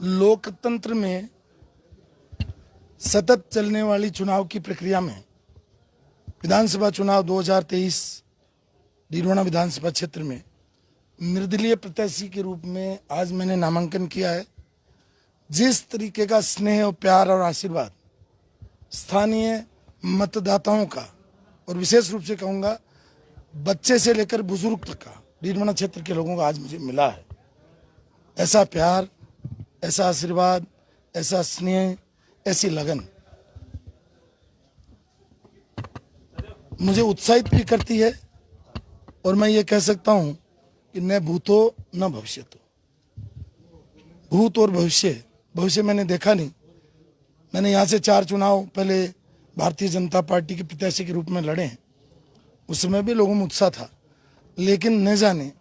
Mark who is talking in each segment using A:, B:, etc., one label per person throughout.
A: लोकतंत्र में सतत चलने वाली चुनाव की प्रक्रिया में विधानसभा चुनाव 2023 डीडवाना विधानसभा क्षेत्र में निर्दलीय प्रत्याशी के रूप में आज मैंने नामांकन किया है। जिस तरीके का स्नेह और प्यार और आशीर्वाद स्थानीय मतदाताओं का और विशेष रूप से कहूँगा बच्चे से लेकर बुजुर्ग तक का डीडवाना क्षेत्र के लोगों का आज मुझे मिला है, ऐसा प्यार, ऐसा आशीर्वाद, ऐसा स्नेह, ऐसी लगन मुझे उत्साहित भी करती है। और मैं ये कह सकता हूं कि न भूतो न भविष्यतो। भूत और भविष्य मैंने देखा नहीं। मैंने यहाँ से 4 चुनाव पहले भारतीय जनता पार्टी के प्रत्याशी के रूप में लड़े हैं, उस समय भी लोगों में उत्साह था, लेकिन न जाने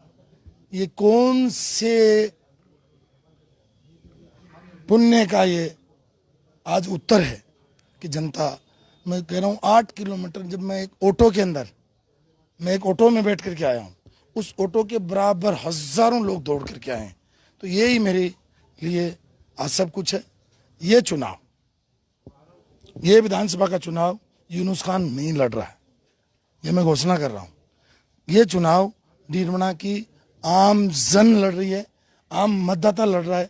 A: ये कौन से पुण्य का ये आज उत्तर है कि जनता, मैं कह रहा हूँ 8 किलोमीटर, जब मैं एक ऑटो में बैठ करके आया हूँ, उस ऑटो के बराबर हजारों लोग दौड़ करके आए हैं। तो यही मेरे लिए आज सब कुछ है। ये चुनाव, ये विधानसभा का चुनाव यूनुस खान नहीं लड़ रहा है, ये मैं घोषणा कर रहा हूँ। ये चुनाव डीडवाना की आम जन लड़ रही है, आम मतदाता लड़ रहा है,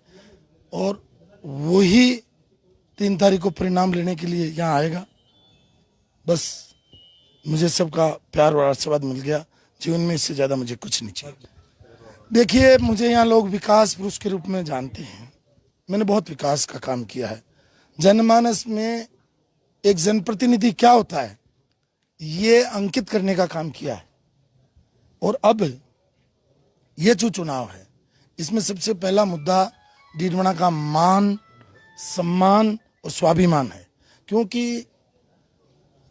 A: और वही 3 तारीख को परिणाम लेने के लिए यहाँ आएगा। बस मुझे सबका प्यार और आशीर्वाद मिल गया, जीवन में इससे ज्यादा मुझे कुछ नहीं चाहिए। देखिए, मुझे यहाँ लोग विकास पुरुष के रूप में जानते हैं। मैंने बहुत विकास का काम किया है। जनमानस में एक जनप्रतिनिधि क्या होता है ये अंकित करने का काम किया है। और अब ये जो चुनाव है, इसमें सबसे पहला मुद्दा डीडवाना का मान, सम्मान और स्वाभिमान है। क्योंकि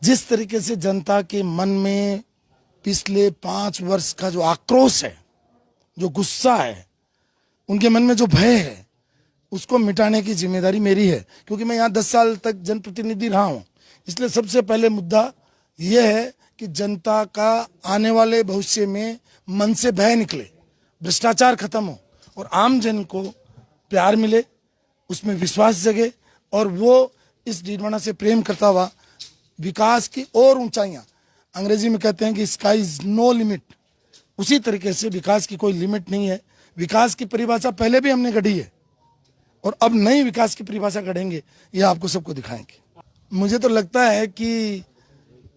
A: जिस तरीके से जनता के मन में पिछले 5 वर्ष का जो आक्रोश है, जो गुस्सा है, उनके मन में जो भय है, उसको मिटाने की जिम्मेदारी मेरी है। क्योंकि मैं यहाँ 10 साल तक जनप्रतिनिधि रहा हूँ, इसलिए सबसे पहले मुद्दा यह है कि जनता का आने वाले भविष्य में मन से भय निकले, भ्रष्टाचार खत्म हो और आम जन को प्यार मिले, उसमें विश्वास जगे, और वो इस डीडवाना से प्रेम करता हुआ विकास की और ऊंचाइयां, अंग्रेजी में कहते हैं कि स्काई इज नो लिमिट, उसी तरीके से विकास की कोई लिमिट नहीं है। विकास की परिभाषा पहले भी हमने गढ़ी है और अब नई विकास की परिभाषा गढ़ेंगे, ये आपको सबको दिखाएंगे। मुझे तो लगता है कि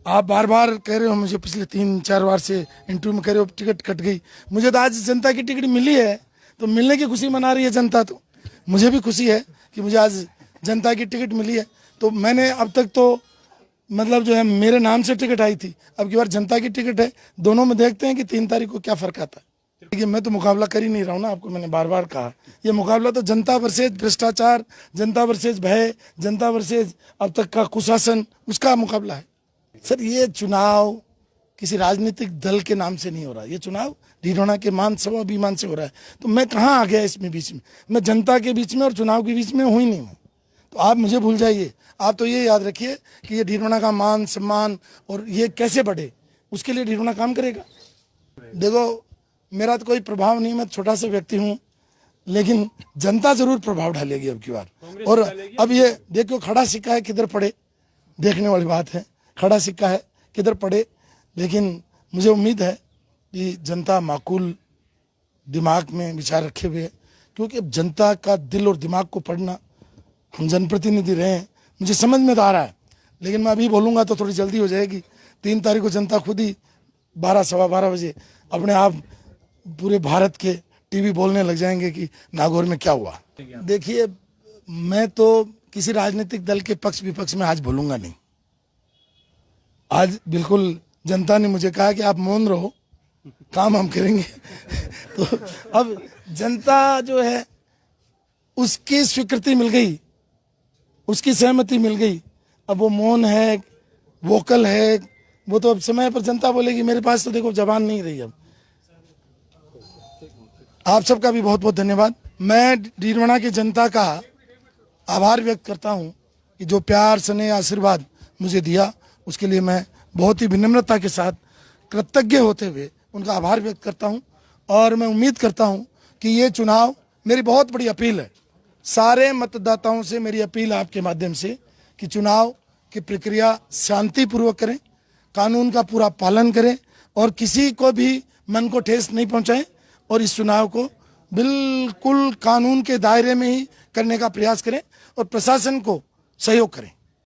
A: आप बार बार कह रहे हो, मुझे पिछले 3-4 बार से इंटरव्यू में कह रहे हो टिकट कट गई। मुझे तो आज जनता की टिकट मिली है, तो मिलने की खुशी मना रही है जनता। तो मुझे भी खुशी है कि मुझे आज जनता की टिकट मिली है। तो मैंने अब तक तो मतलब जो है मेरे नाम से टिकट आई थी, अब की बार जनता की टिकट है। दोनों में देखते हैं कि 3 तारीख को क्या फर्क आता है। देखिए, मैं तो मुकाबला कर ही नहीं रहा हूँ ना, आपको मैंने बार बार कहा, ये मुकाबला तो जनता वर्सेज भ्रष्टाचार, जनता वर्सेज भय, जनता वर्सेज अब तक का कुशासन, उसका मुकाबला है। सर, ये चुनाव किसी राजनीतिक दल के नाम से नहीं हो रहा, ये चुनाव डीडवाना के मान, स्वाभिमान से हो रहा है। तो मैं कहाँ आ गया इसमें बीच में? मैं जनता के बीच में और चुनाव के बीच में हूँ ही नहीं हूँ। तो आप मुझे भूल जाइए, आप तो ये याद रखिए कि ये डीडवाना का मान, सम्मान और ये कैसे बढ़े, उसके लिए डीडवाना काम करेगा। देखो, मेरा तो कोई प्रभाव नहीं, मैं छोटा सा व्यक्ति हूँ, लेकिन जनता जरूर प्रभाव डालेगी अब की बार। और अब ये देखो, खड़ा सिक्का है किधर पड़े, देखने वाली बात है, खड़ा सिक्का है किधर पड़े। लेकिन मुझे उम्मीद है कि जनता माकूल दिमाग में विचार रखे हुए है, क्योंकि अब जनता का दिल और दिमाग को पढ़ना, हम जनप्रतिनिधि रहे हैं, मुझे समझ में तो आ रहा है। लेकिन मैं अभी बोलूँगा तो थोड़ी जल्दी हो जाएगी। 3 तारीख को जनता खुद ही 12-12:15 बजे अपने आप पूरे भारत के टीवी बोलने लग जाएंगे कि नागौर में क्या हुआ। देखिए, मैं तो किसी राजनीतिक दल के पक्ष विपक्ष में आज बोलूँगा नहीं। आज बिल्कुल जनता ने मुझे कहा कि आप मौन रहो, काम हम करेंगे। तो अब जनता जो है, उसकी स्वीकृति मिल गई, उसकी सहमति मिल गई। अब वो मौन है, वोकल है, वो तो अब समय पर जनता बोलेगी। मेरे पास तो देखो जबान नहीं रही अब। आप सबका भी बहुत बहुत धन्यवाद। मैं डीडवाना की जनता का आभार व्यक्त करता हूं कि जो प्यार, स्नेह, आशीर्वाद मुझे दिया, उसके लिए मैं बहुत ही विनम्रता के साथ, कृतज्ञ होते हुए उनका आभार व्यक्त करता हूं। और मैं उम्मीद करता हूं कि ये चुनाव, मेरी बहुत बड़ी अपील है सारे मतदाताओं से मेरी अपील आपके माध्यम से कि चुनाव की प्रक्रिया शांतिपूर्वक करें, कानून का पूरा पालन करें और किसी को भी मन को ठेस नहीं पहुंचाएं और इस चुनाव को बिल्कुल कानून के दायरे में ही करने का प्रयास करें और प्रशासन को सहयोग करें।